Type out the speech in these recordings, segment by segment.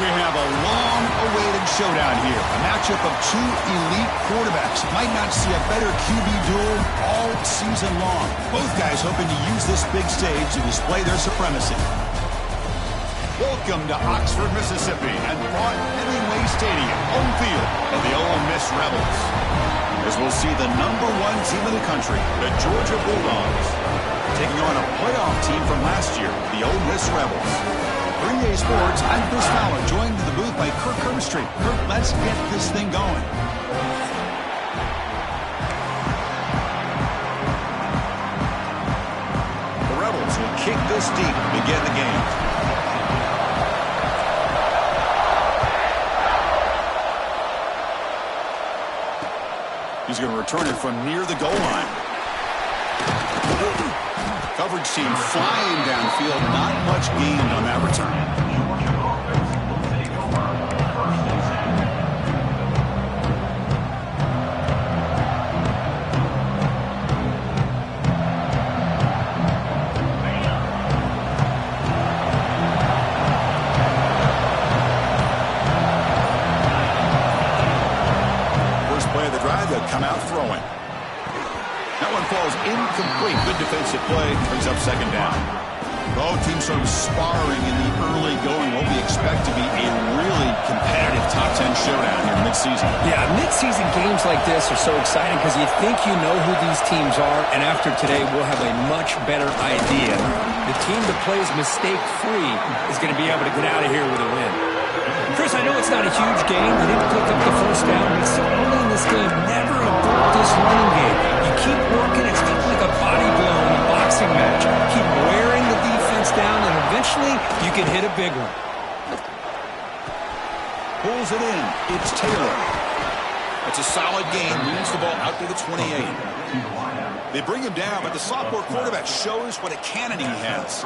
We have a long-awaited showdown here. A matchup of two elite quarterbacks. Might not see a better QB duel all season long. Both guys hoping to use this big stage to display their supremacy. Welcome to Oxford, Mississippi, and Broad Hemingway Stadium, home field of the Ole Miss Rebels. As we'll see the #1 team in the country, the Georgia Bulldogs, taking on a playoff team from last year, the Ole Miss Rebels. 3A Sports, I'm Chris Fowler, joined in the booth by Kirk Herbstreit. Kirk, let's get this thing going. The Rebels will kick this deep to begin the game. He's going to return it from near the goal line. Coverage team flying downfield. Not much gained on that return. First play of the drive, they'll come out throwing. That one falls incomplete. Good defensive play. Brings up second down. Both teams sort of sparring in the early going. What we expect to be a really competitive top 10 showdown here mid-season. Yeah, mid-season games like this are so exciting because you think you know who these teams are, and after today we'll have a much better idea. The team that plays mistake-free is going to be able to get out of here with a win. Chris, I know it's not a huge game. They didn't pick up the first down, but so early in this game, never abort this running game. You keep working. It's kind of like a body blow in a boxing match. Keep wearing the defense down, and eventually you can hit a big one. Pulls it in. It's Taylor. It's a solid game. Moves the ball out to the 28. They bring him down, but the sophomore quarterback shows what a cannon he has.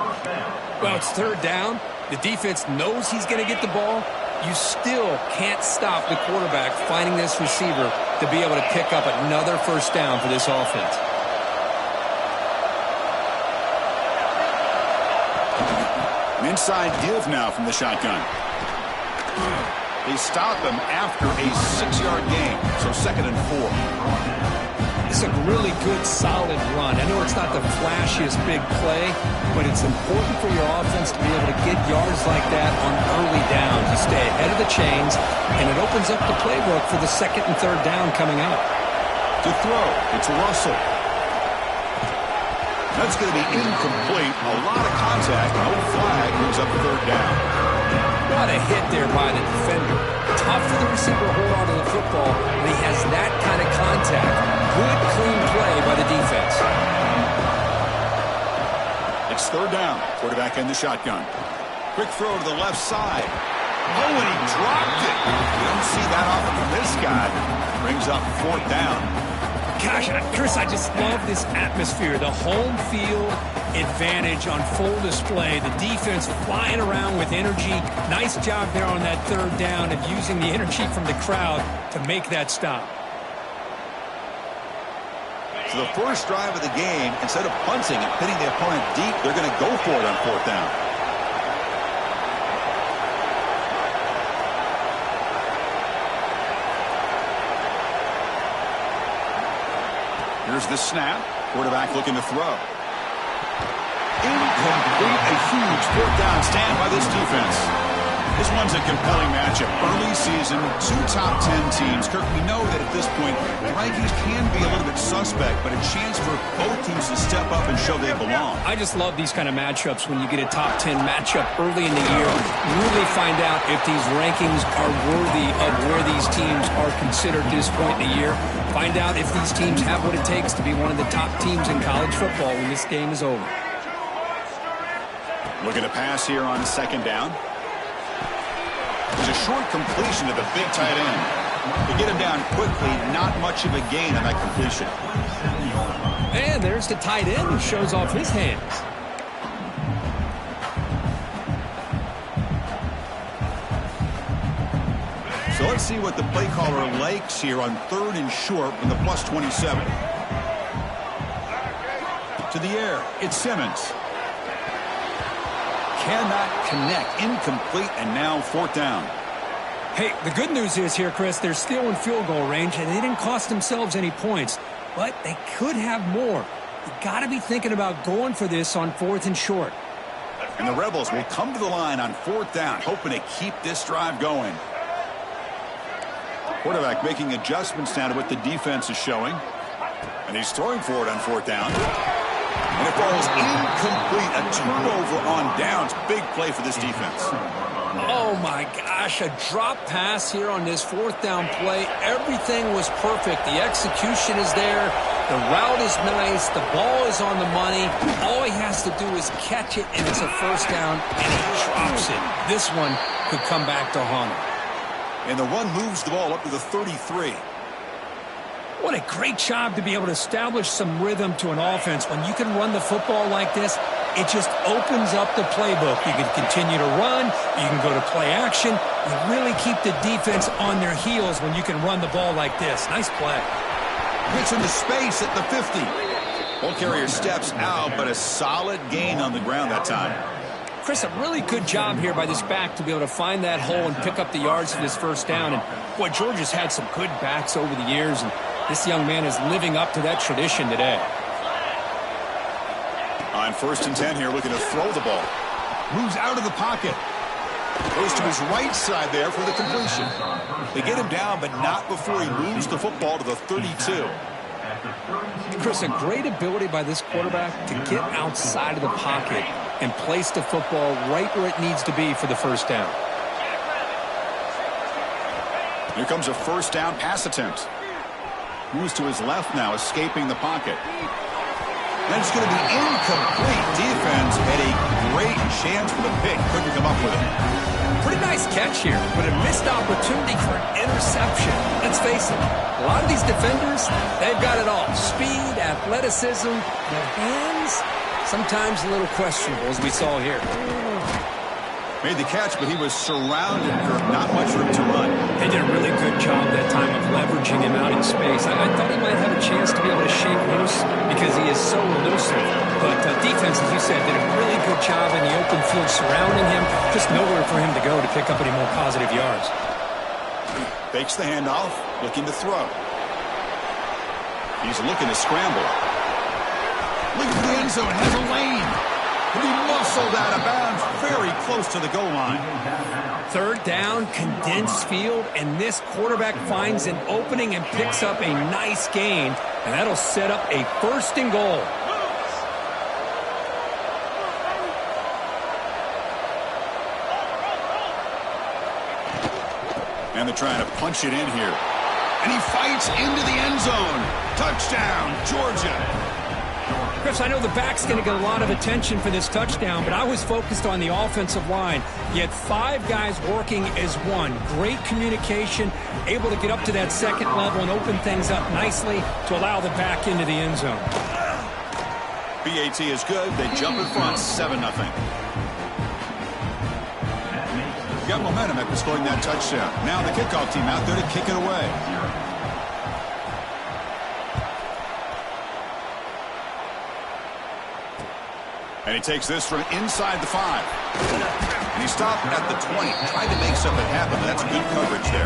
Well, it's third down. The defense knows he's going to get the ball. You still can't stop the quarterback finding this receiver to be able to pick up another first down for this offense. An inside give now from the shotgun. They stop him after a 6-yard gain, so 2nd and 4. It's a really good, solid run. I know it's not the flashiest big play, but it's important for your offense to be able to get yards like that on early downs. You stay ahead of the chains, and it opens up the playbook for the 2nd and 3rd down coming up. To throw, it's Russell. That's going to be incomplete. A lot of contact. No flag. Brings up 3rd down. What a hit there by the defender. Tough for the receiver to hold on to the football when he has that kind of contact. Good, clean play by the defense. It's 3rd down. Quarterback in the shotgun. Quick throw to the left side. Oh, and he dropped it. You don't see that often from this guy. Brings up 4th down. Gosh, Chris, I just love this atmosphere. The home field advantage on full display. The defense flying around with energy. Nice job there on that 3rd down of using the energy from the crowd to make that stop. So the first drive of the game, instead of punting and hitting the opponent deep, they're going to go for it on 4th down. Here's the snap. Quarterback looking to throw. Incomplete. A huge 4th down stand by this defense. This one's a compelling matchup. Early season, 2 top 10 teams. Kirk, we know that at this point, the rankings can be a little bit suspect, but a chance for both teams to step up and show they belong. I just love these kind of matchups when you get a top 10 matchup early in the year. Really find out if these rankings are worthy of where these teams are considered at this point in the year. Find out if these teams have what it takes to be one of the top teams in college football when this game is over. Looking to pass here on 2nd down. There's a short completion to the big tight end. To get him down quickly, not much of a gain on that completion. And there's the tight end who shows off his hands. So let's see what the play caller likes here on 3rd and short from the +27. To the air, it's Simmons. cannot connect. Incomplete, and now fourth down. Hey, the good news is here, Chris, they're still in field goal range, and they didn't cost themselves any points, but they could have more. You got to be thinking about going for this on 4th and short. And the Rebels will come to the line on 4th down, hoping to keep this drive going. Quarterback making adjustments now to what the defense is showing. And he's throwing for it on 4th down. And it falls incomplete. A turnover on downs. Big play for this defense. Oh, my gosh. A drop pass here on this 4th down play. Everything was perfect. The execution is there. The route is nice. The ball is on the money. All he has to do is catch it, and it's a first down, and he drops it. This one could come back to haunt him. And the run moves the ball up to the 33. What a great job to be able to establish some rhythm to an offense. When you can run the football like this, it just opens up the playbook. You can continue to run. You can go to play action. You really keep the defense on their heels when you can run the ball like this. Nice play. Gets into space at the 50. Ball carrier steps out, but a solid gain on the ground that time. Chris, a really good job here by this back to be able to find that hole and pick up the yards for this first down. And, boy, Georgia's had some good backs over the years, and this young man is living up to that tradition today. On 1st and 10 here, looking to throw the ball. Moves out of the pocket. Goes to his right side there for the completion. They get him down, but not before he moves the football to the 32. Chris, a great ability by this quarterback to get outside of the pocket and place the football right where it needs to be for the first down. Here comes a first down pass attempt. Moves to his left now, escaping the pocket. And it's going to be incomplete. Defense had a great chance for the pick. Couldn't come up with it. Pretty nice catch here, but a missed opportunity for an interception. Let's face it, a lot of these defenders, they've got it all. Speed, athleticism, their hands, sometimes a little questionable, as we saw here. Made the catch, but he was surrounded for not much room to run. They did a really good job that time of leveraging him out in space. I thought he might have a chance to be able to shake loose because he is so elusive. But defense, as you said, did a really good job in the open field surrounding him. Just nowhere for him to go to pick up any more positive yards. Fakes the handoff, looking to throw. He's looking to scramble. Looking for the end zone, has a lane. He muscled out of bounds, very close to the goal line. 3rd down, condensed field, and this quarterback finds an opening and picks up a nice gain, and that'll set up a 1st and goal. And they're trying to punch it in here. And he fights into the end zone. Touchdown, Georgia. Chris, I know the back's going to get a lot of attention for this touchdown, but I was focused on the offensive line. You had 5 guys working as one. Great communication, able to get up to that 2nd level and open things up nicely to allow the back into the end zone. BAT is good. They jump in front, 7-0. Got momentum after scoring that touchdown. Now the kickoff team out there to kick it away. And he takes this from inside the 5. And he stopped at the 20. Tried to make something happen, but that's good coverage there.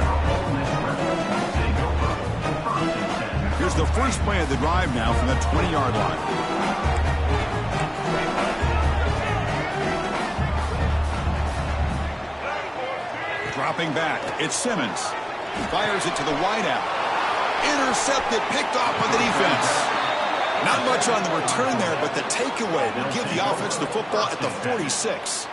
Here's the first play of the drive now from the 20-yard line. Dropping back, it's Simmons. Fires it to the wideout. Intercepted, picked off by the defense. Not much on the return there, but the takeaway will give the offense the football at the 46.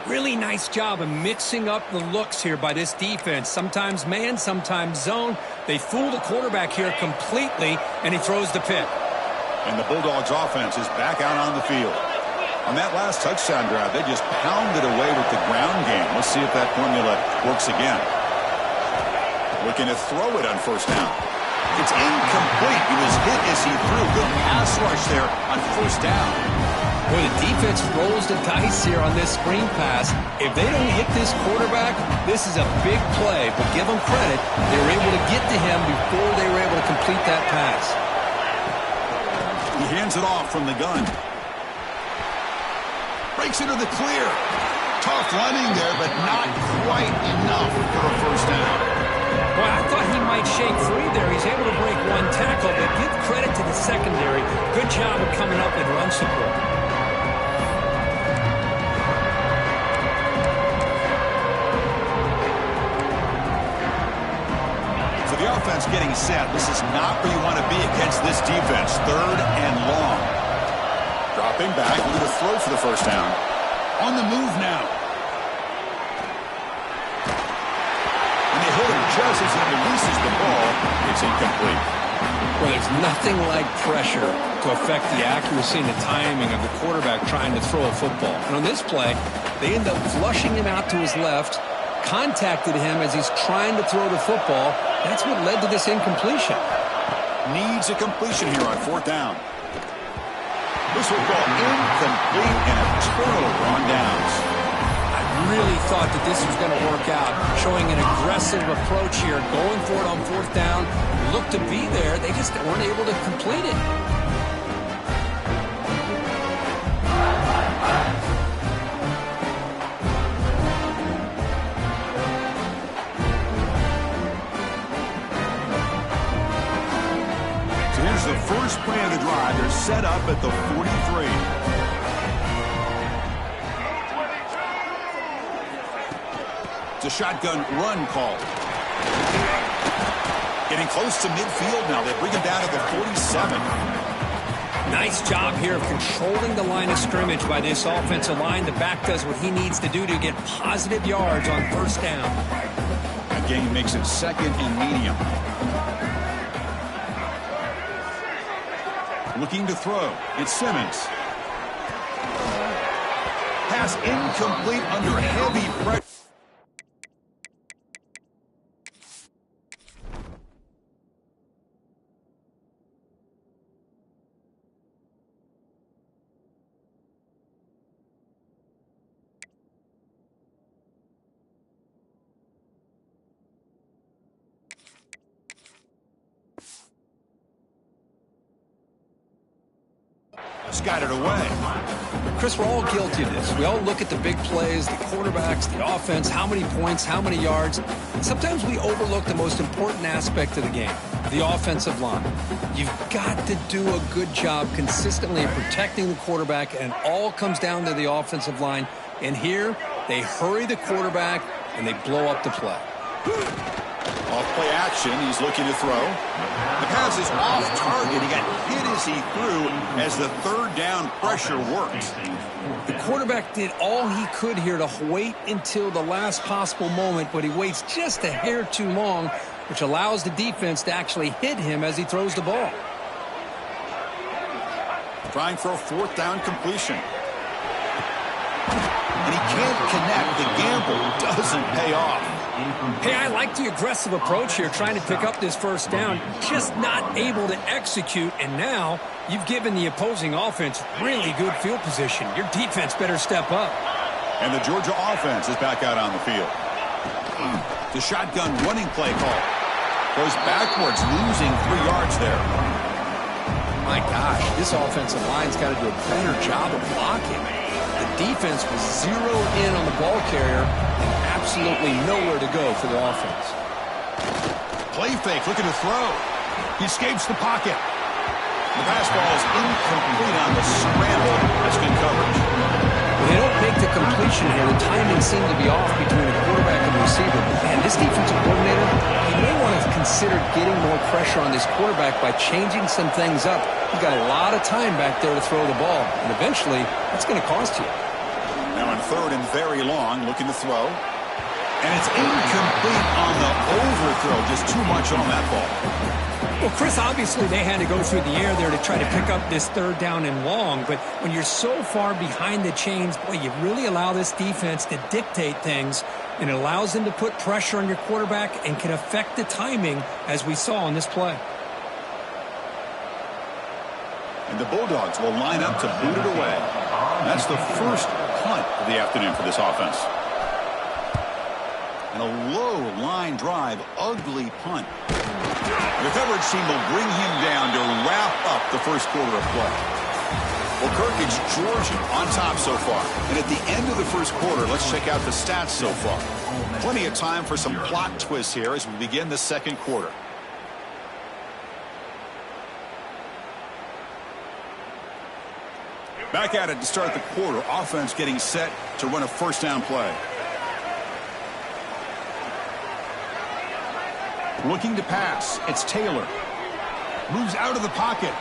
Really nice job of mixing up the looks here by this defense. Sometimes man, sometimes zone. They fool the quarterback here completely, and he throws the pick. And the Bulldogs offense is back out on the field. On that last touchdown drive, they just pounded away with the ground game. Let's see if that formula works again. Looking to throw it on 1st down. It's incomplete. He was hit as he threw. Good pass rush there on 1st down. Boy, the defense rolls the dice here on this screen pass. If they don't hit this quarterback, this is a big play. But give them credit. They were able to get to him before they were able to complete that pass. He hands it off from the gun. Breaks into the clear. Tough running there, but not quite enough for a first down. Well, I thought he might shake free there. He's able to break one tackle, but give credit to the secondary. Good job of coming up with run support. So the offense getting set. This is not where you want to be against this defense. 3rd and long. Dropping back, looking to throw for the first down. On the move now. And they hit him just as he releases the ball. It's incomplete. Well, there's nothing like pressure to affect the accuracy and the timing of the quarterback trying to throw a football. And on this play, they end up flushing him out to his left, contacted him as he's trying to throw the football. That's what led to this incompletion. Needs a completion here on 4th down. This will go incomplete and a turnover on downs. I really thought that this was going to work out, showing an aggressive approach here, going for it on 4th down. Looked to be there. They just weren't able to complete it. So here's the first play of the drive. They're set up at the 43. It's a shotgun run call. Getting close to midfield now. They bring him down to the 47. Nice job here of controlling the line of scrimmage by this offensive line. The back does what he needs to do to get positive yards on 1st down. That gain makes it 2nd and medium. Looking to throw. It's Simmons. Pass incomplete under heavy pressure. Got it away. Chris, we're all guilty of this. We all look at the big plays, the quarterbacks, the offense, how many points, how many yards. And sometimes we overlook the most important aspect of the game, the offensive line. You've got to do a good job consistently in protecting the quarterback, and it all comes down to the offensive line. And here, they hurry the quarterback, and they blow up the play. Off play action, he's looking to throw. The pass is off target. He got hit as he threw as the 3rd down pressure worked. The quarterback did all he could here to wait until the last possible moment, but he waits just a hair too long, which allows the defense to actually hit him as he throws the ball. Trying for a 4th down completion. And he can't connect. The gamble doesn't pay off. Hey, I like the aggressive approach here, trying to pick up this 1st down, just not able to execute, and now you've given the opposing offense really good field position. Your defense better step up. And the Georgia offense is back out on the field. The shotgun running play call. Goes backwards, losing 3 yards there. My gosh, this offensive line's got to do a better job of blocking. The defense was zeroed in on the ball carrier and absolutely nowhere to go for the offense. Play fake, looking to throw. He escapes the pocket. The pass ball is incomplete on the scramble. That's good coverage. When they don't make the completion here, the timing seemed to be off between the quarterback and the receiver. But man, this defensive coordinator, he may want to consider getting more pressure on this quarterback by changing some things up. He's got a lot of time back there to throw the ball, and eventually, that's going to cost you. Now on 3rd and very long, looking to throw. And it's incomplete on the overthrow. Just too much on that ball. Well, Chris, obviously they had to go through the air there to try to pick up this 3rd down and long, but when you're so far behind the chains, boy, you really allow this defense to dictate things, and it allows them to put pressure on your quarterback and can affect the timing, as we saw on this play. And the Bulldogs will line up to boot it away. That's the first punt of the afternoon for this offense. And a low line drive, ugly punt. The coverage team will bring him down to wrap up the first quarter of play. Well, Kirk, it's Georgia on top so far. And at the end of the first quarter, let's check out the stats so far. Plenty of time for some plot twists here as we begin the second quarter. Back at it to start the quarter. Offense getting set to run a first down play. Looking to pass. It's Taylor. Moves out of the pocket.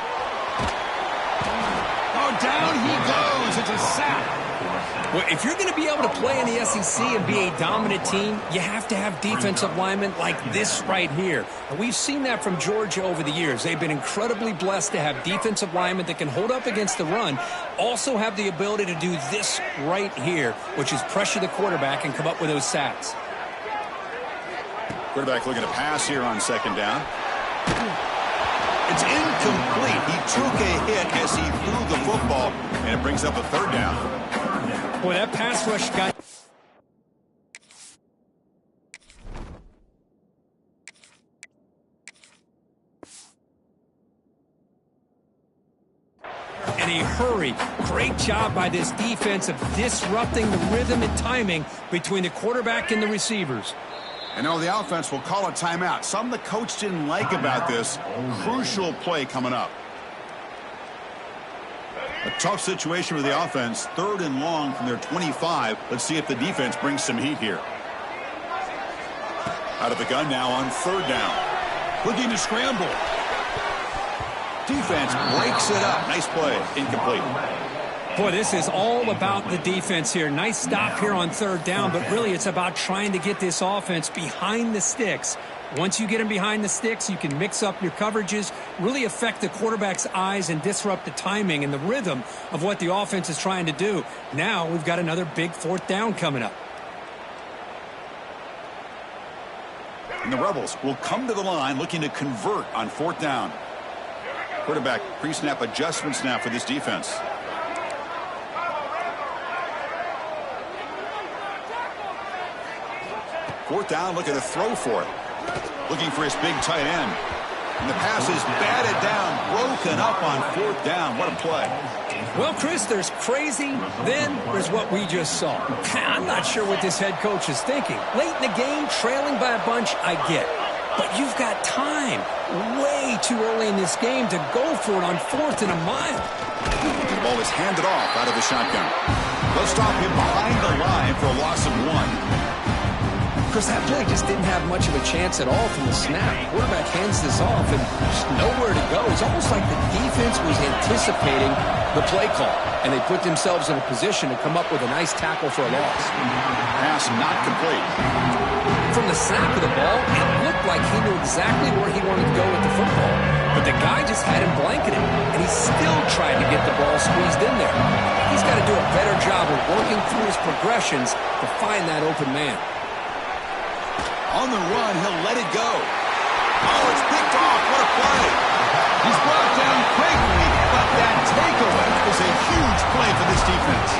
Oh, down he goes. It's a sack. Well, if you're going to be able to play in the SEC and be a dominant team, you have to have defensive linemen like this right here. And we've seen that from Georgia over the years. They've been incredibly blessed to have defensive linemen that can hold up against the run, also have the ability to do this right here, which is pressure the quarterback and come up with those sacks. Quarterback looking to pass here on second down. It's incomplete. He took a hit as he threw the football, and it brings up a third down. Boy, that pass rush got... in a hurry. Great job by this defense of disrupting the rhythm and timing between the quarterback and the receivers. And now the offense will call a timeout. Something the coach didn't like about this. Crucial play coming up. A tough situation for the offense. 3rd and long from their 25. Let's see if the defense brings some heat here. Out of the gun now on 3rd down. Looking to scramble. Defense breaks it up. Nice play. Incomplete. Boy, this is all about the defense here. Nice stop here on 3rd down, but really it's about trying to get this offense behind the sticks. Once you get them behind the sticks, you can mix up your coverages, really affect the quarterback's eyes and disrupt the timing and the rhythm of what the offense is trying to do. Now we've got another big 4th down coming up. And the Rebels will come to the line looking to convert on 4th down. Quarterback pre-snap adjustments now for this defense. 4th down, looking to throw for it. Looking for his big tight end. And the pass is batted down, broken up on 4th down. What a play. Well, Chris, there's crazy, then there's what we just saw. I'm not sure what this head coach is thinking. Late in the game, trailing by a bunch, I get. But you've got time, way too early in this game to go for it on 4th and a mile. The ball is handed off out of the shotgun. They'll stop him behind the line for a loss of 1. Chris, that play just didn't have much of a chance at all from the snap. Quarterback hands this off and just nowhere to go. It's almost like the defense was anticipating the play call, and they put themselves in a position to come up with a nice tackle for a loss. Pass not complete. From the snap of the ball, it looked like he knew exactly where he wanted to go with the football, but the guy just had him blanketed, and he still tried to get the ball squeezed in there. He's got to do a better job of working through his progressions to find that open man. On the run, he'll let it go. Oh, it's picked off. What a play. He's brought down quickly, but that takeaway is a huge play for this defense.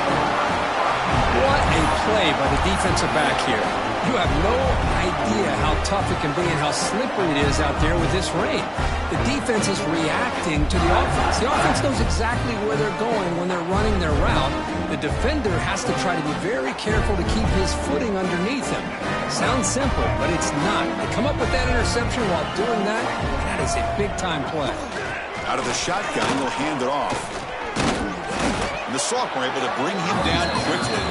What a play by the defensive back here. You have no idea how tough it can be and how slippery it is out there with this rain. The defense is reacting to the offense. The offense knows exactly where they're going when they're running their route. The defender has to try to be very careful to keep his footing underneath him. Sounds simple, but it's not. They come up with that interception while doing that. That is a big-time play. Out of the shotgun, they'll hand it off. And the sophomore able to bring him down quickly.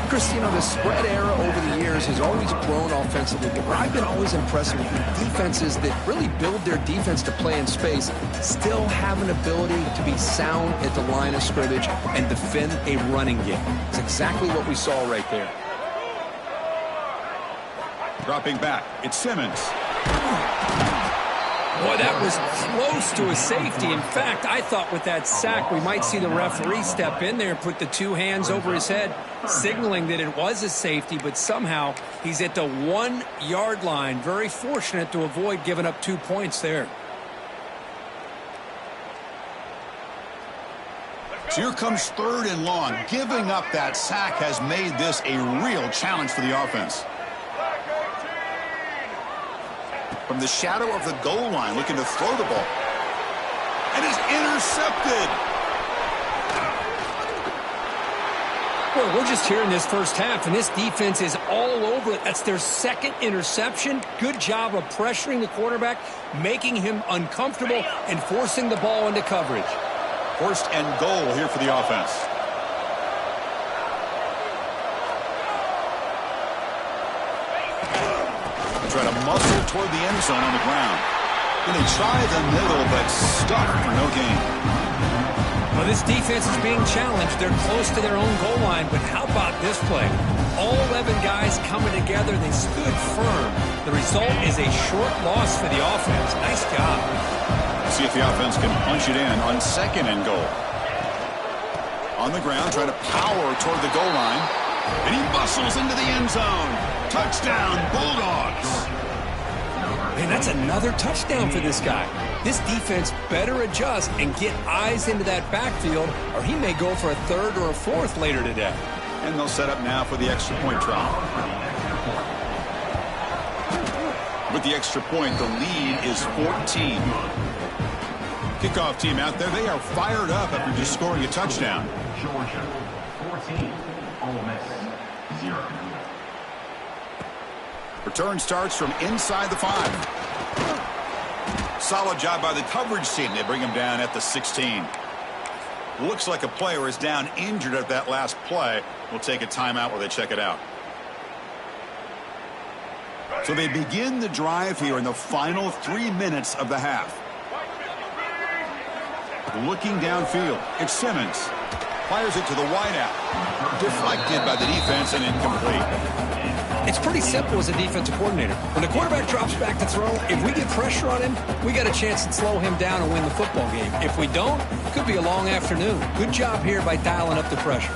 Chris, you know, the spread era over the years has always grown offensively, but what I've been always impressed with defenses that really build their defense to play in space still have an ability to be sound at the line of scrimmage and defend a running game. It's exactly what we saw right there. Dropping back, it's Simmons. Boy, that was close to a safety. In fact, I thought with that sack we might see the referee step in there and put the 2 hands over his head, signaling that it was a safety, but somehow he's at the 1-yard line. Very fortunate to avoid giving up 2 points there. So here comes 3rd and long. Giving up that sack has made this a real challenge for the offense. From the shadow of the goal line, looking to throw the ball. And it's intercepted. Well, we're just here in this first half, and this defense is all over it. That's their second interception. Good job of pressuring the quarterback, making him uncomfortable, and forcing the ball into coverage. First and goal here for the offense. Try to muscle toward the end zone on the ground. Going to try the middle, but stuck for no gain. Well, this defense is being challenged. They're close to their own goal line, but how about this play? All 11 guys coming together. They stood firm. The result is a short loss for the offense. Nice job. See if the offense can punch it in on second and goal. On the ground, trying to power toward the goal line. And he muscles into the end zone. Touchdown, Bulldogs. Man, that's another touchdown for this guy. This defense better adjust and get eyes into that backfield, or he may go for a third or a fourth later today. And they'll set up now for the extra point try. With the extra point, the lead is 14. Kickoff team out there, they are fired up after just scoring a touchdown. Georgia, 14, Ole Miss, 0. Return starts from inside the 5. Solid job by the coverage team. They bring him down at the 16. Looks like a player is down injured at that last play. We'll take a timeout while they check it out. So they begin the drive here in the final 3 minutes of the half. Looking downfield, it's Simmons. Fires it to the wideout. Deflected by the defense and incomplete. It's pretty simple as a defensive coordinator. When the quarterback drops back to throw, if we get pressure on him, we got a chance to slow him down and win the football game. If we don't, it could be a long afternoon. Good job here by dialing up the pressure.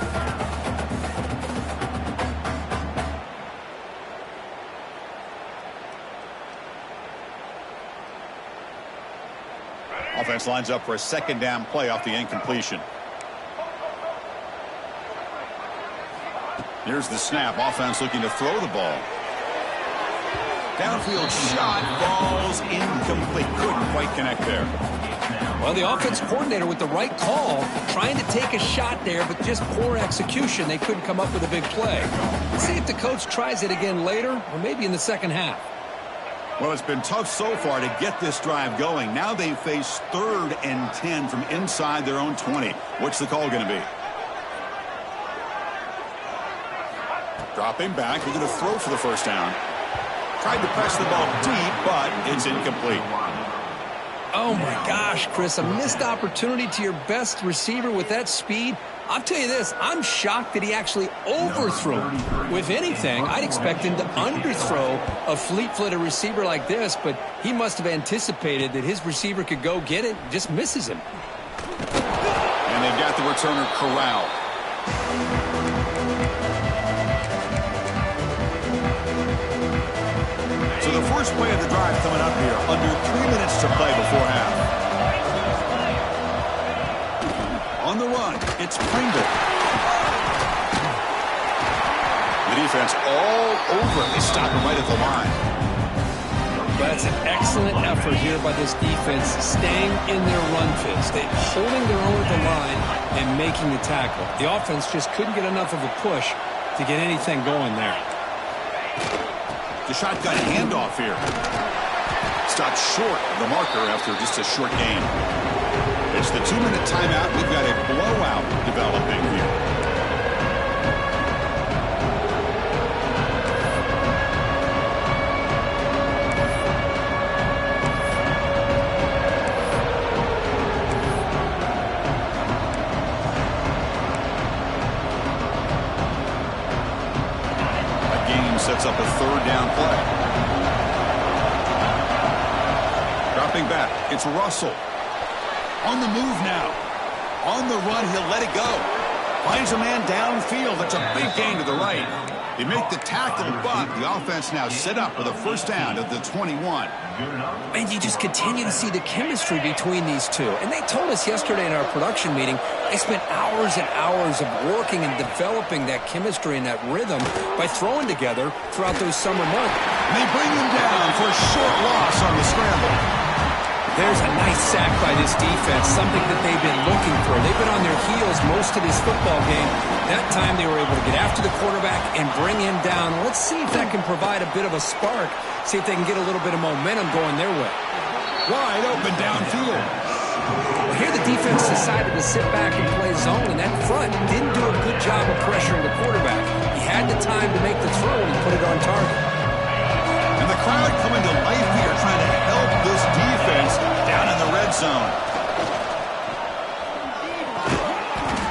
Offense lines up for a second down play off the incompletion. Here's the snap. Offense looking to throw the ball. Downfield shot. Falls incomplete. Couldn't quite connect there. Well, the offense coordinator with the right call, trying to take a shot there, but just poor execution. They couldn't come up with a big play. Let's see if the coach tries it again later, or maybe in the second half. Well, it's been tough so far to get this drive going. Now they face 3rd and 10 from inside their own 20. What's the call going to be? Dropping back, we're going to throw for the first down. Tried to press the ball deep, but it's incomplete. Oh, my gosh, Chris, a missed opportunity to your best receiver with that speed. I'll tell you this, I'm shocked that he actually overthrew. With anything, I'd expect him to underthrow a fleet-footed receiver like this, but he must have anticipated that his receiver could go get it, just misses him. And they've got the returner corralled. So the first play of the drive coming up here, under 3 minutes to play before half. On the run, it's Pringle. The defense all over. They stop him right at the line. But it's an excellent effort here by this defense, staying in their run fits. They're holding their own at the line and making the tackle. The offense just couldn't get enough of a push to get anything going there. The shotgun handoff here. Stopped short of the marker after just a short gain. It's the 2-minute timeout. We've got a blowout developing here. Sets up a 3rd down play. Dropping back, it's Russell. On the move now. On the run, he'll let it go. Finds a man downfield. That's a big gain to the right. They make the tackle, but the offense now set up with a first down at the 21. And you just continue to see the chemistry between these two. And they told us yesterday in our production meeting, they spent hours and hours of working and developing that chemistry and that rhythm by throwing together throughout those summer months. And they bring him down for a short loss on the scramble. There's a nice sack by this defense, something that they've been looking for. They've been on their heels most of this football game. That time they were able to get after the quarterback and bring him down. Let's see if that can provide a bit of a spark, see if they can get a little bit of momentum going their way. Wide open downfield. Well, here the defense decided to sit back and play zone, and that front didn't do a good job of pressuring the quarterback. He had the time to make the throw, and he put it on target. And the crowd coming to life here, trying to help this defense down in the red zone.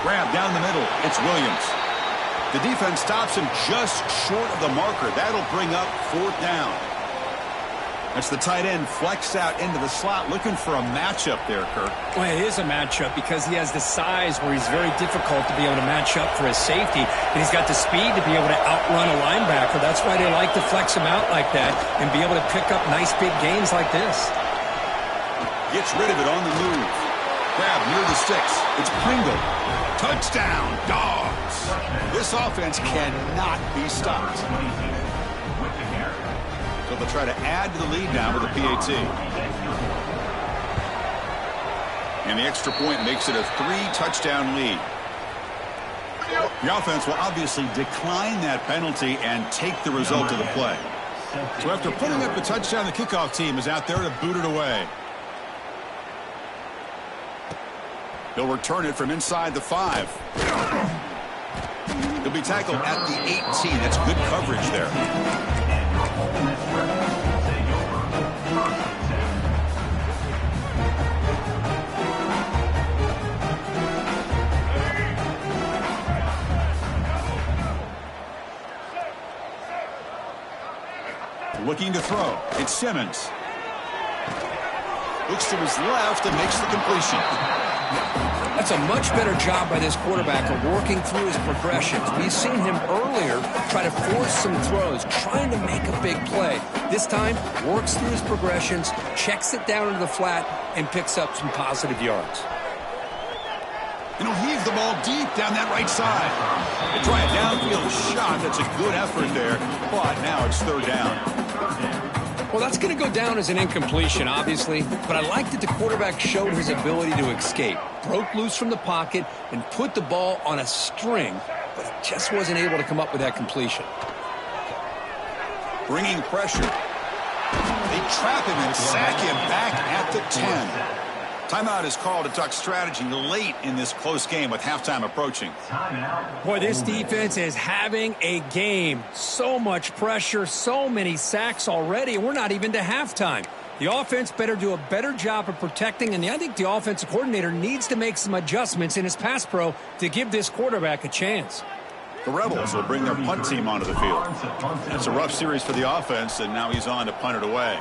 Grab down the middle. It's Williams. The defense stops him just short of the marker. That'll bring up 4th down. That's the tight end flexed out into the slot, looking for a matchup there, Kirk. Well, it is a matchup because he has the size where he's very difficult to be able to match up for his safety, and he's got the speed to be able to outrun a linebacker. That's why they like to flex him out like that and be able to pick up nice big gains like this. Gets rid of it on the move. Grab near the sticks. It's Pringle. Touchdown, Dogs. This offense cannot be stopped. So they'll try to add to the lead now with a PAT. And the extra point makes it a 3-touchdown lead. The offense will obviously decline that penalty and take the result of the play. So after putting up the touchdown, the kickoff team is out there to boot it away. He'll return it from inside the 5. He'll be tackled at the 18. That's good coverage there. Looking to throw. It's Simmons. Looks to his left and makes the completion. That's a much better job by this quarterback of working through his progressions. We've seen him earlier try to force some throws, trying to make a big play. This time, works through his progressions, checks it down into the flat, and picks up some positive yards. And he'll heave the ball deep down that right side. They try a downfield shot. That's a good effort there, but now it's 3rd down. Well, that's going to go down as an incompletion, obviously, but I like that the quarterback showed his ability to escape, broke loose from the pocket, and put the ball on a string, but just wasn't able to come up with that completion. Bringing pressure. They trap him and sack him back at the 10. Timeout is called to talk strategy late in this close game with halftime approaching. Boy, this defense is having a game. So much pressure, so many sacks already, and we're not even to halftime. The offense better do a better job of protecting, and I think the offensive coordinator needs to make some adjustments in his pass pro to give this quarterback a chance. The Rebels will bring their punt team onto the field. That's a rough series for the offense, and now he's on to punt it away.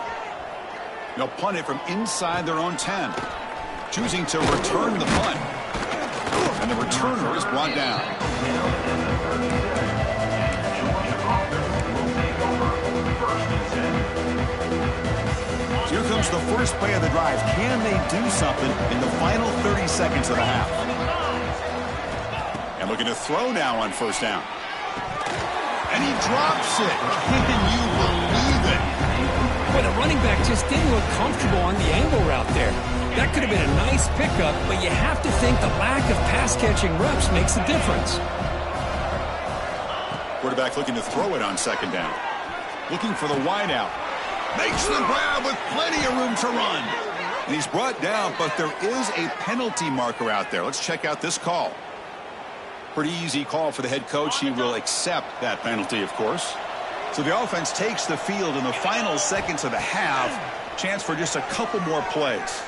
They'll punt it from inside their own 10. Choosing to return the punt. And the returner is brought down. Here comes the first play of the drive. Can they do something in the final 30 seconds of the half? And looking to throw now on 1st down. And he drops it. Can you believe it? Boy, the running back just didn't look comfortable on the angle route there. That could have been a nice pickup, but you have to think the lack of pass-catching reps makes a difference. Quarterback looking to throw it on 2nd down. Looking for the wideout. Makes the grab with plenty of room to run. And he's brought down, but there is a penalty marker out there. Let's check out this call. Pretty easy call for the head coach. He will accept that penalty, of course. So the offense takes the field in the final seconds of the half. Chance for just a couple more plays.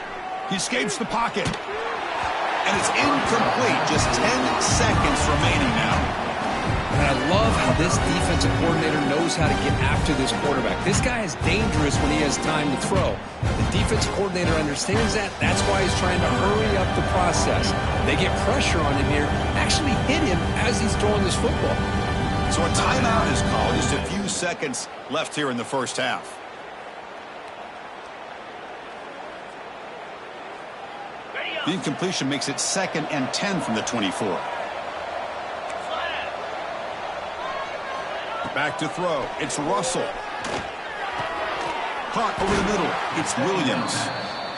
He escapes the pocket. And it's incomplete. Just 10 seconds remaining now. And I love how this defensive coordinator knows how to get after this quarterback. This guy is dangerous when he has time to throw. The defensive coordinator understands that. That's why he's trying to hurry up the process. They get pressure on him here, actually hit him as he's throwing this football. So a timeout is called. Just a few seconds left here in the first half. The incompletion makes it 2nd and 10 from the 24. Back to throw. It's Russell. Caught over the middle. It's Williams.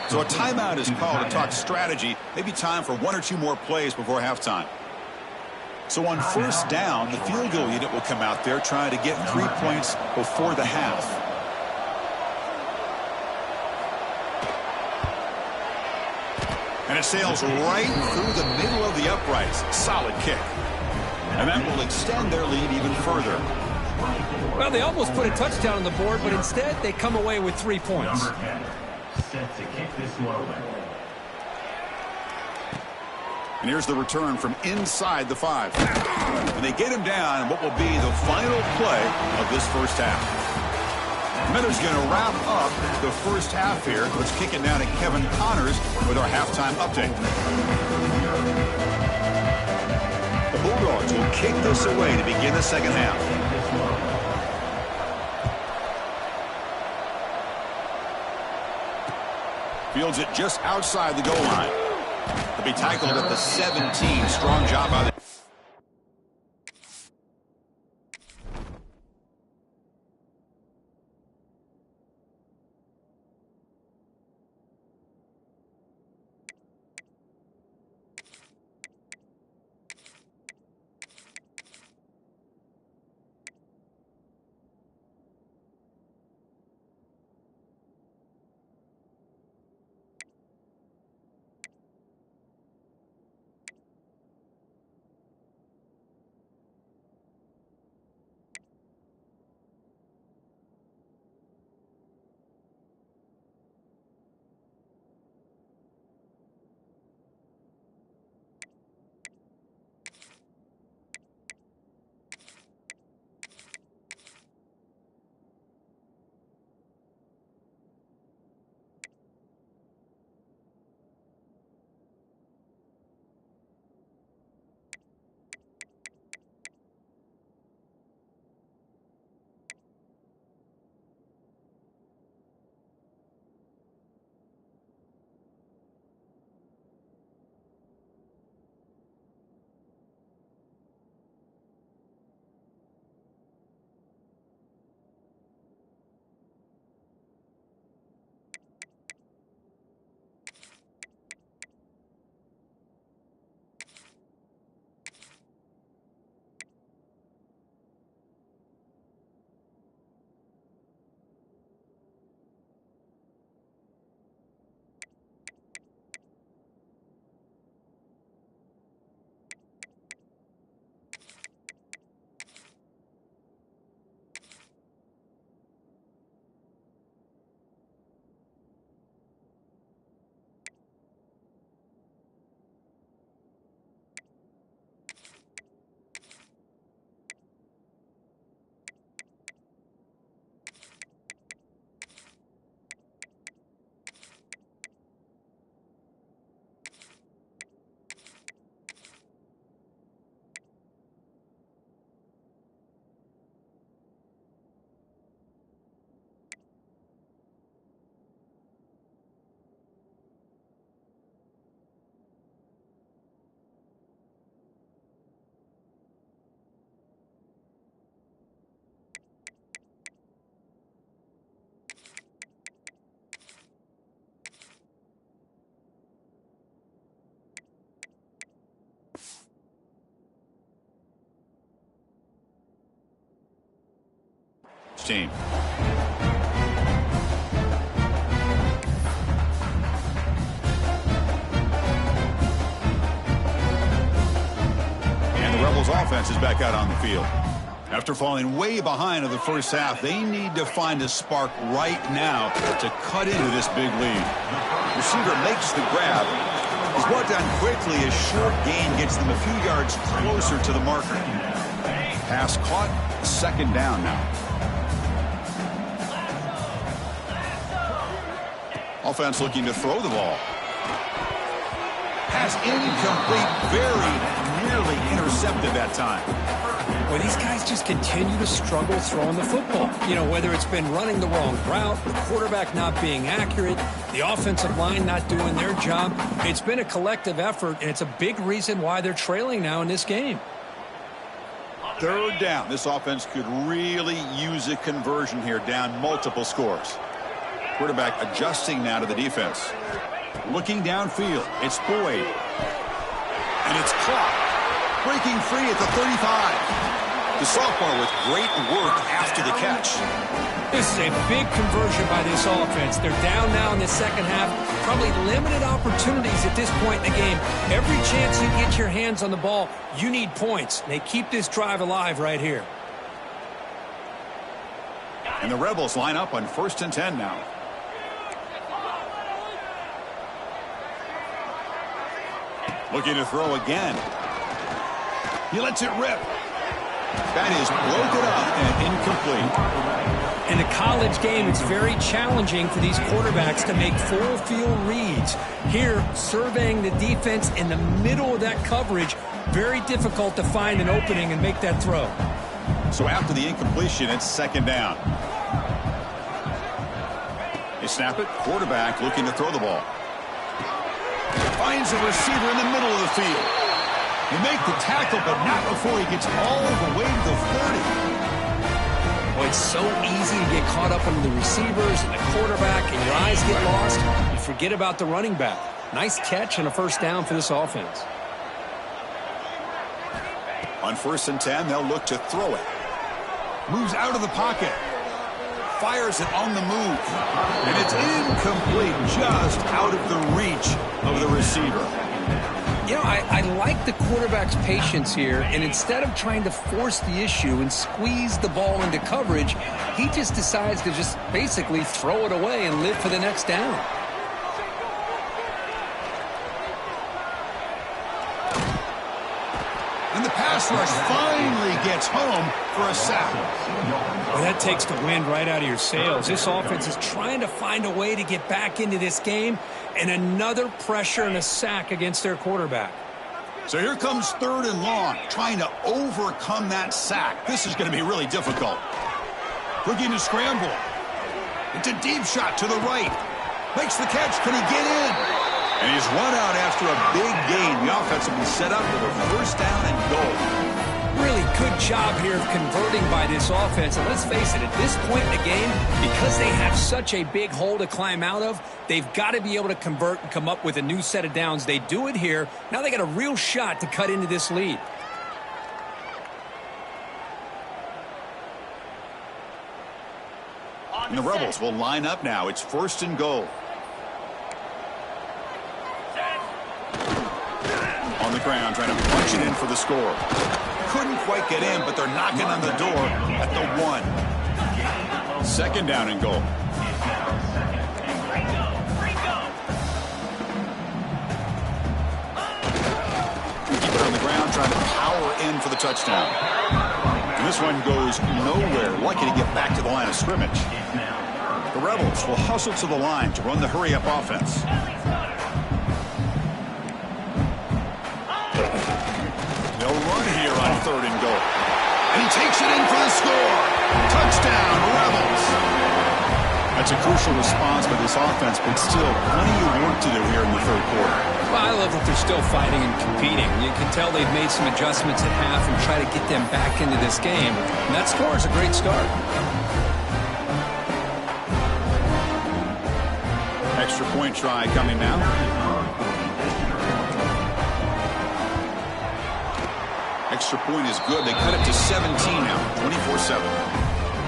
So a timeout is called to talk strategy. Maybe time for one or two more plays before halftime. So on first down, the field goal unit will come out there trying to get 3 points before the half. And it sails right through the middle of the uprights. Solid kick. And that will extend their lead even further. Well, they almost put a touchdown on the board, but instead they come away with 3 points. Number 10, set to kick this one away. And here's the return from inside the 5. And they get him down what will be the final play of this first half. Miller's going to wrap up the first half here. Let's kick it down to Kevin Connors with our halftime update. The Bulldogs will kick this away to begin the second half. Fields it just outside the goal line. He'll be tackled at the 17. Strong job by the... team. And the Rebels offense is back out on the field. After falling way behind in the first half, they need to find a spark right now to cut into this big lead. Receiver makes the grab. He's brought down quickly. A short gain gets them a few yards closer to the marker. Pass caught. Second down now. Offense looking to throw the ball. Pass incomplete. Very nearly intercepted that time. Well, these guys just continue to struggle throwing the football. You know, whether it's been running the wrong route, the quarterback not being accurate, the offensive line not doing their job. It's been a collective effort, and it's a big reason why they're trailing now in this game. Third down. This offense could really use a conversion here, down multiple scores. Quarterback adjusting now to the defense. Looking downfield. It's Boyd. And it's caught. Breaking free at the 35. The sophomore with great work after the catch. This is a big conversion by this offense. They're down now in the second half. Probably limited opportunities at this point in the game. Every chance you get your hands on the ball, you need points. They keep this drive alive right here. And the Rebels line up on 1st and 10 now. Looking to throw again. He lets it rip. That is broken up and incomplete. In the college game, it's very challenging for these quarterbacks to make full field reads. Here, surveying the defense in the middle of that coverage, very difficult to find an opening and make that throw. So after the incompletion, it's 2nd down. They snap it. Quarterback looking to throw the ball. Finds a receiver in the middle of the field. They make the tackle, but not before he gets all the way to the 30. Well, it's so easy to get caught up under the receivers and the quarterback, and your eyes get lost. You forget about the running back. Nice catch and a 1st down for this offense. On 1st and 10, they'll look to throw it. Moves out of the pocket. Fires it on the move. And it's incomplete, just out of the reach of the receiver. You know, I like the quarterback's patience here, and instead of trying to force the issue and squeeze the ball into coverage, he just decides to just basically throw it away and live for the next down. And the pass rush finally gets home for a sack. Well, that takes the wind right out of your sails. This offense is trying to find a way to get back into this game, and another pressure and a sack against their quarterback. So here comes 3rd and long, trying to overcome that sack. This is going to be really difficult. Looking to scramble. It's a deep shot to the right. Makes the catch. Can he get in? And he's run out after a big gain. The offense will be set up with a 1st down and goal. Really good job here of converting by this offense. And let's face it, at this point in the game, because they have such a big hole to climb out of, they've got to be able to convert and come up with a new set of downs. They do it here. Now they got a real shot to cut into this lead. And the Rebels will line up now. It's 1st and goal. On the ground, trying to punch it in for the score. Couldn't quite get in, but they're knocking on the door at the 1. 2nd down and goal. Keep it on the ground, trying to power in for the touchdown. And this one goes nowhere. Lucky to get back to the line of scrimmage. The Rebels will hustle to the line to run the hurry-up offense. They'll run here on 3rd and goal. And he takes it in for the score. Touchdown, Rebels. That's a crucial response by this offense, but still plenty of work to do here in the 3rd quarter. Well, I love that they're still fighting and competing. You can tell they've made some adjustments at half and try to get them back into this game. And that score is a great start. Extra point try coming now. Extra point is good. They cut it to 17 now, 24-7.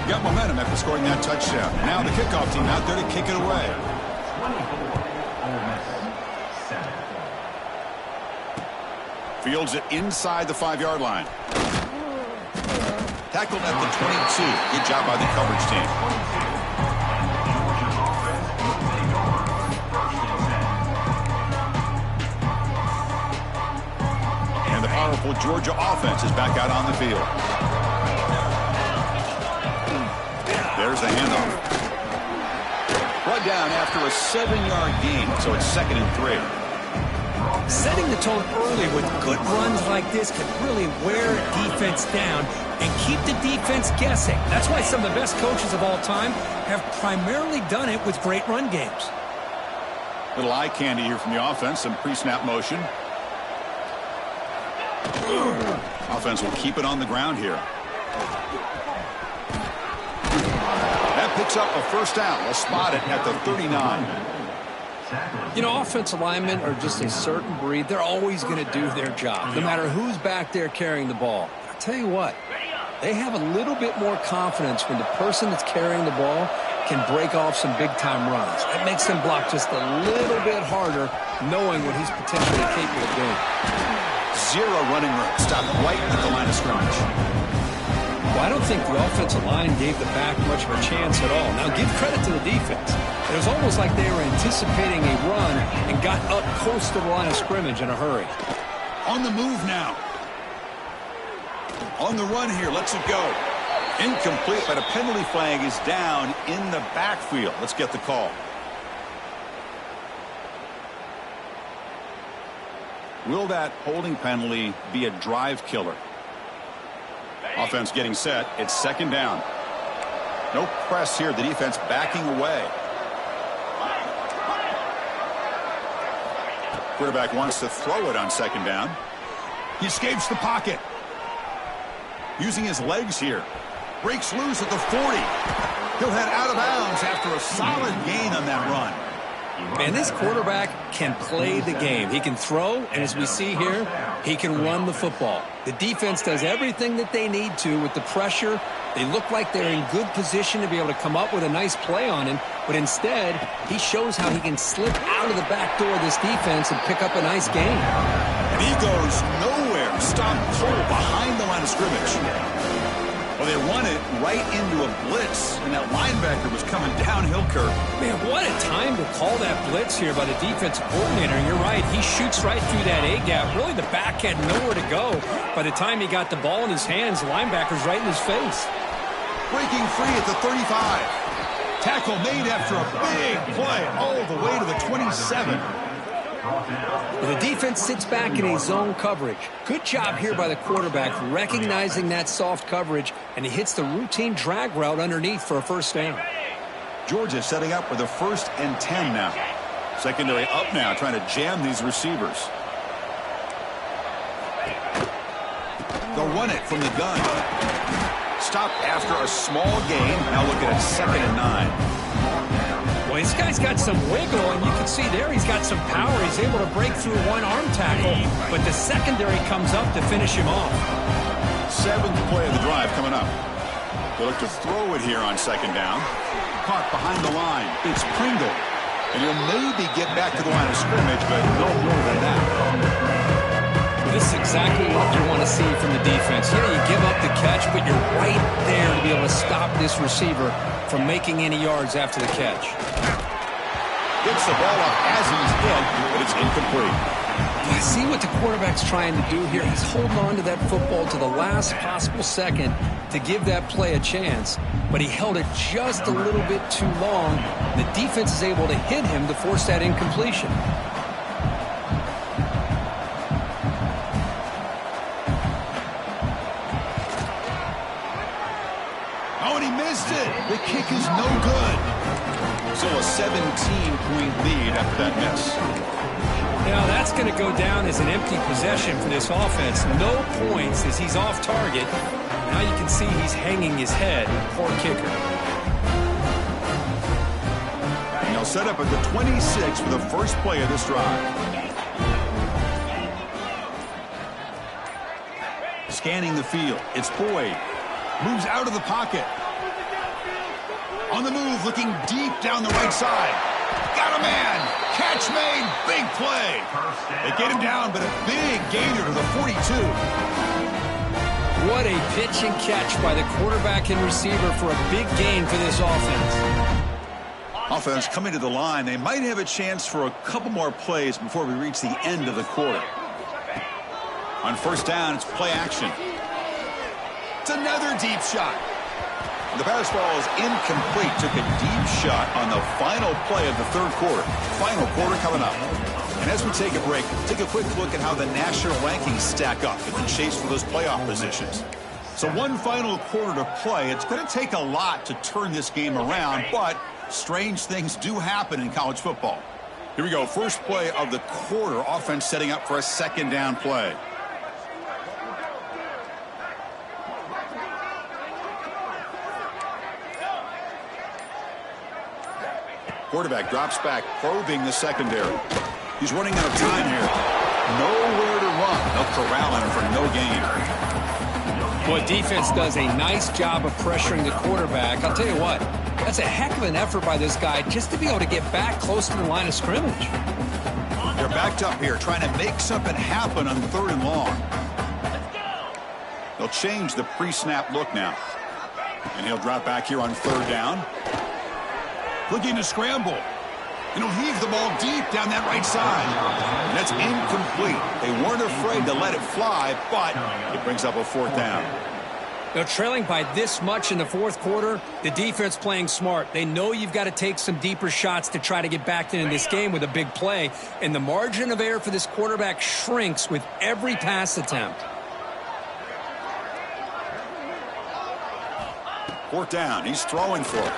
Got momentum after scoring that touchdown. And now the kickoff team out there to kick it away. 24, Ole Miss, 7. Fields it inside the 5-yard line. Tackled at the 22. Good job by the coverage team. And the powerful Georgia offense is back out on the field. There's the handoff. Brought down after a 7-yard gain, so it's 2nd and 3. Setting the tone early with good runs like this can really wear a defense down and keep the defense guessing. That's why some of the best coaches of all time have primarily done it with great run games. Little eye candy here from the offense, some pre-snap motion. Offense will keep it on the ground here. That picks up a first down. We'll spot it at the 39. You know, offensive linemen are just a certain breed. They're always going to do their job, no matter who's back there carrying the ball. I'll tell you what, they have a little bit more confidence when the person that's carrying the ball can break off some big-time runs. It makes them block just a little bit harder, knowing what he's potentially capable of doing. Zero running room. Stopped right at the line of scrimmage. Well, I don't think the offensive line gave the back much of a chance at all. Now, give credit to the defense. It was almost like they were anticipating a run and got up close to the line of scrimmage in a hurry. On the move now. On the run here. Lets it go. Incomplete, but a penalty flag is down in the backfield. Let's get the call. Will that holding penalty be a drive killer? Offense getting set. It's second down. No press here. The defense backing away. Quarterback wants to throw it on second down. He escapes the pocket. Using his legs here. Breaks loose at the 40. He'll head out of bounds after a solid gain on that run. Man, this quarterback can play the game. He can throw, and as we see here, he can run the football. The defense does everything that they need to with the pressure. They look like they're in good position to be able to come up with a nice play on him, but instead, he shows how he can slip out of the back door of this defense and pick up a nice gain. And he goes nowhere. Stopped cold behind the line of scrimmage. Well, they run it right into a blitz, and that linebacker was coming downhill, Kirk. Man, what a time to call that blitz here by the defensive coordinator. And you're right, he shoots right through that A-gap. Really, the back had nowhere to go. By the time he got the ball in his hands, the linebacker's right in his face. Breaking free at the 35. Tackle made after a big play all the way to the 27. The defense sits back in a zone coverage. Good job here by the quarterback recognizing that soft coverage, and he hits the routine drag route underneath for a first down. Georgia setting up with a 1st and 10 now. Secondary up now, trying to jam these receivers. They'll run it from the gun. Stopped after a small gain. Now looking at 2nd and 9. Well, this guy's got some wiggle, and you can see there he's got some power. He's able to break through one arm tackle, but the secondary comes up to finish him off. 7th play of the drive coming up. They look to throw it here on 2nd down. Caught behind the line. It's Pringle. And he'll maybe get back to the line of scrimmage, but no more than that. This is exactly what you want to see from the defense. Yeah, you give up the catch, but you're right there to be able to stop this receiver from making any yards after the catch. Gets the ball up as he's hit, but it's incomplete. I see what the quarterback's trying to do here. He's holding on to that football to the last possible second to give that play a chance, but he held it just a little bit too long. The defense is able to hit him to force that incompletion. Oh, and he missed it. The kick is no good. So a 17-point lead after that miss. Now that's going to go down as an empty possession for this offense. No points as he's off target. Now you can see he's hanging his head. Poor kicker. And they'll set up at the 26 for the first play of this drive. Scanning the field. It's Boyd. Moves out of the pocket. On the move, looking deep down the right side. Got a man. Catch made. Big play. They get him down, but a big gainer to the 42. What a pitch and catch by the quarterback and receiver for a big gain for this offense. Offense coming to the line. They might have a chance for a couple more plays before we reach the end of the quarter. On first down, it's play action. It's another deep shot. The pass ball is incomplete. Took a deep shot on the final play of the third quarter. Final quarter coming up. And as we take a break, take a quick look at how the national rankings stack up in the chase for those playoff positions. So one final quarter to play. It's going to take a lot to turn this game around, but strange things do happen in college football. Here we go. First play of the quarter. Offense setting up for a second down play. Quarterback drops back, probing the secondary. He's running out of time here. Nowhere to run. They'll corral him for no gain. Boy, defense does a nice job of pressuring the quarterback. I'll tell you what, that's a heck of an effort by this guy just to be able to get back close to the line of scrimmage. They're backed up here trying to make something happen on 3rd and long. They'll change the pre-snap look now. And he'll drop back here on 3rd down. Looking to scramble. And he'll heave the ball deep down that right side. And that's incomplete. They weren't afraid to let it fly, but it brings up a 4th down. They're trailing by this much in the 4th quarter. The defense playing smart. They know you've got to take some deeper shots to try to get back into this game with a big play. And the margin of error for this quarterback shrinks with every pass attempt. 4th down. He's throwing for it.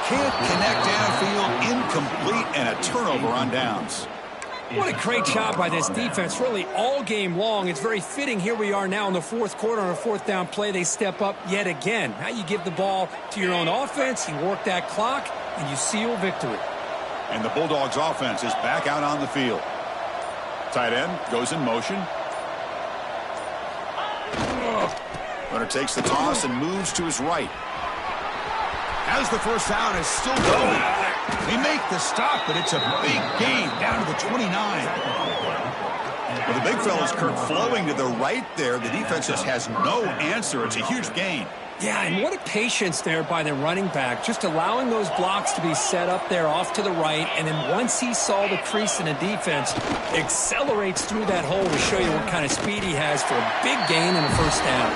Can't connect downfield, incomplete, and a turnover on downs. What a great job by this defense, really all game long. It's very fitting. Here we are now in the 4th quarter on a 4th down play. They step up yet again. Now you give the ball to your own offense, you work that clock, and you seal victory. And the Bulldogs offense is back out on the field. Tight end goes in motion. Runner takes the toss and moves to his right. As the first down is still going. They make the stop, but it's a big gain down to the 29. Well, the big fella's Kirk flowing to the right there. The defense just has no answer. It's a huge gain. Yeah, and what a patience there by the running back, just allowing those blocks to be set up there off to the right, and then once he saw the crease in the defense, accelerates through that hole to show you what kind of speed he has for a big gain and a first down.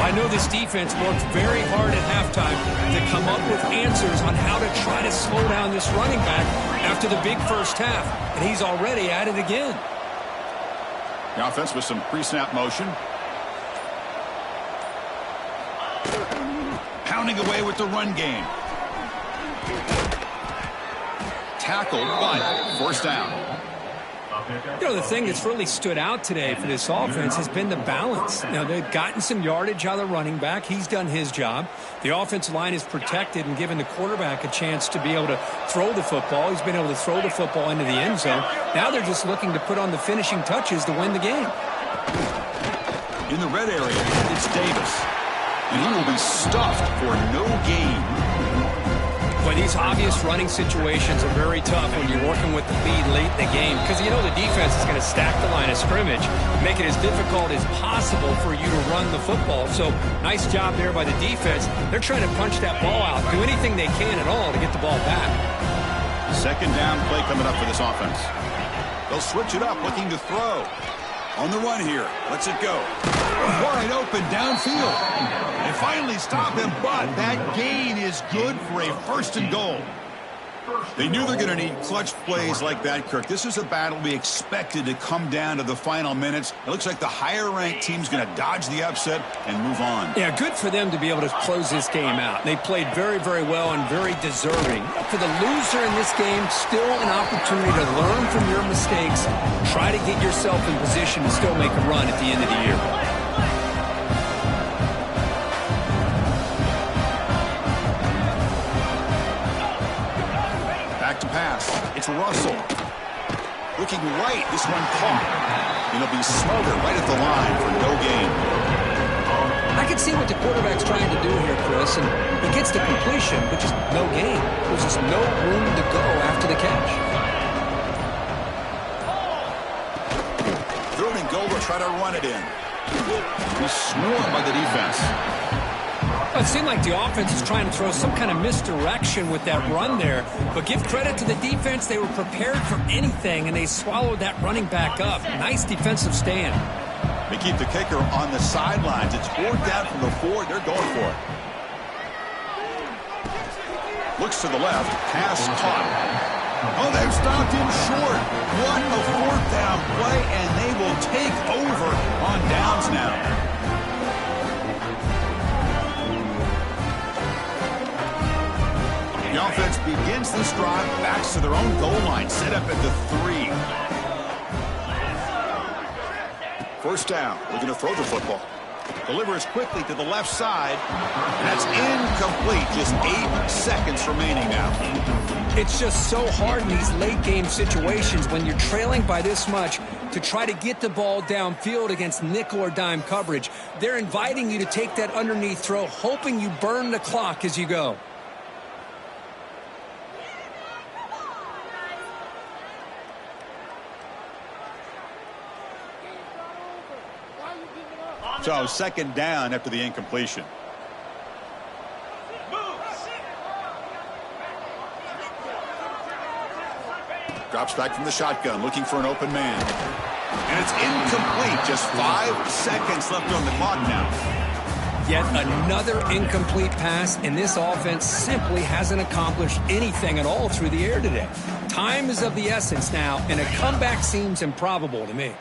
I know this defense worked very hard at halftime to come up with answers on how to try to slow down this running back after the big first half, and he's already at it again. The offense with some pre-snap motion. Pounding away with the run game. Tackled, but first down. You know, the thing that's really stood out today for this offense has been the balance. You know, they've gotten some yardage out of the running back. He's done his job. The offensive line is protected and given the quarterback a chance to be able to throw the football. He's been able to throw the football into the end zone. Now they're just looking to put on the finishing touches to win the game. In the red area, it's Davis. And he will be stuffed for no gain. Boy, these obvious running situations are very tough when you're working with the lead late in the game because you know the defense is going to stack the line of scrimmage, make it as difficult as possible for you to run the football. So nice job there by the defense. They're trying to punch that ball out, do anything they can at all to get the ball back. 2nd down play coming up for this offense. They'll switch it up, looking to throw. On the run here. Lets it go. Wide open downfield. They finally stop him, but that gain is good for a 1st and goal. They knew they're going to need clutch plays like that, Kirk. This is a battle we expected to come down to the final minutes. It looks like the higher-ranked team's going to dodge the upset and move on. Yeah, good for them to be able to close this game out. They played very, very well and very deserving. For the loser in this game, still an opportunity to learn from your mistakes, try to get yourself in position to still make a run at the end of the year. To pass. It's Russell. Looking right. This one caught. And he'll be smothered right at the line for no gain. I can see what the quarterback's trying to do here, Chris, and he gets the completion, but just no gain. There's just no room to go after the catch. 3rd and goal to try to run it in. He's swarmed by the defense. It seemed like the offense is trying to throw some kind of misdirection with that run there. But give credit to the defense. They were prepared for anything, and they swallowed that running back up. Nice defensive stand. They keep the kicker on the sidelines. It's 4th down from the 4. They're going for it. Looks to the left. Pass caught. Oh, they've stopped him short. What a 4th down play, and they will take over on downs now. The offense begins this drive, backs to their own goal line, set up at the 3. 1st down, looking to throw the football. Delivers quickly to the left side. And that's incomplete. Just 8 seconds remaining now. It's just so hard in these late game situations when you're trailing by this much to try to get the ball downfield against nickel or dime coverage. They're inviting you to take that underneath throw, hoping you burn the clock as you go. So second down after the incompletion. Drops back from the shotgun, looking for an open man. And it's incomplete. Just 5 seconds left on the clock now. Yet another incomplete pass, and this offense simply hasn't accomplished anything at all through the air today. Time is of the essence now, and a comeback seems improbable to me.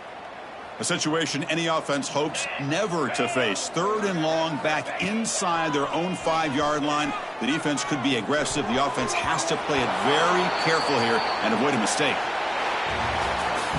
A situation any offense hopes never to face. 3rd and long, back inside their own 5-yard line. The defense could be aggressive. The offense has to play it very careful here and avoid a mistake.